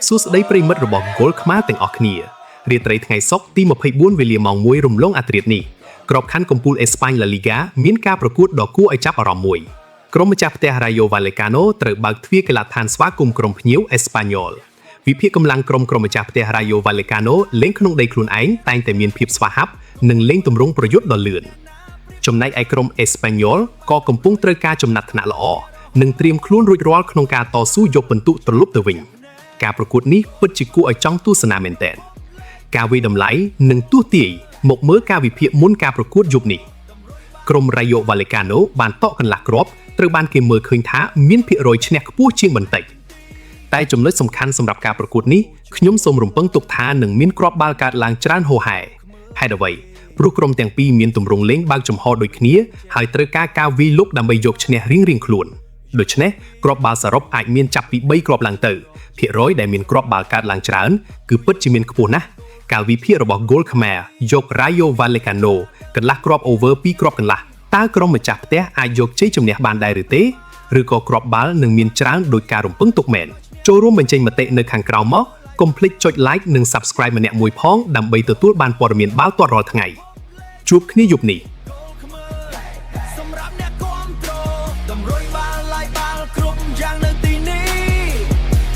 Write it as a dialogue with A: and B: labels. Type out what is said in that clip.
A: សួស្តីប្រិមិត្តរបស់ Goal ខ្មែរទាំងអស់គ្នារាត្រីថ្ងៃសុក្រទី24វេលាម៉ោង1រំលងអធ្រាត្រនេះក្របខ័ណ្ឌកំពូលអេស្ប៉ាញ La Liga មានការប្រកួតដ៏គួរឲ្យចាប់អារម្មណ៍មួយក្រុមម្ចាស់ផ្ទះ Rayo Vallecano ត្រូវបើកទ្វារកីឡដ្ឋានស្វាគមន៍ក្រុមភ្ញៀវ Espanyol វិភាគកម្លាំងក្រុមម្ចាស់ផ្ទះ Rayo Vallecano លេងក្នុងដីខ្លួនឯងតែងតែមានភាពស្វាហាប់និងលេងទម្រង់ប្រយុទ្ធដ៏លឿនចំណែកឯក្រុម Espanyol ក៏កំពុងត្រូវការចំណាត់ថ្នាក់ល្អនិងត្រៀមខ្លួនរួចរាល់ក្នុងការតស៊ូយកពិន្ទុត្រឡប់ទៅវិញការប្រកួតនេះពិតជាគួរឲ្យចង់ទស្សនាមែនទែនការវិតម្លៃនិងទស្សន៍ទាយមកមើលការវិភាគមុនការប្រកួតយប់នេះក្រុម Rayo Vallecano បានតក់កន្លះគ្រាប់ត្រូវបានគេមើលឃើញថាមានភាគរយឈ្នះខ្ពស់ជាងបន្តិចតែចំណុចសំខាន់សម្រាប់ការប្រកួតនេះខ្ញុំសូមរំពឹងទុកថានឹងមានគ្រាប់បាល់កើតឡើងច្រើនហូរហែហេតុអ្វីព្រោះក្រុមទាំងពីរមានទម្រង់លេងបើកចំហដូចគ្នាហើយត្រូវការវាយលុកដើម្បីយកឈ្នះរៀងៗខ្លួនដូច្នេះគ្រាប់បាល់សរុបអាចមានចាប់ពី3គ្រាប់ឡើងទៅភាគរយដែលមានគ្រាប់បាល់កើតឡើងច្រើនគឺពិតជាមានខ្ពស់ណាស់កាលវិភាគរបស់ Goal ខ្មែរយក Rayo Vallecano កន្លះគ្រាប់ over 2គ្រាប់កន្លះតើក្រុមម្ចាស់ផ្ទះអាចយកជ័យជំនះបានដែរឬទេឬក៏គ្រាប់បាល់នឹងមានច្រើនដោយការរំពឹងទុកមែនចូលរួមបញ្ចេញមតិនៅខាងក្រោមមកកុំភ្លេចចុច like និង subscribe ម្នាក់មួយផងដើម្បីទទួលបានព័ត៌មានបាល់ទាត់រាល់ថ្ងៃជួបគ្នាយប់នេះ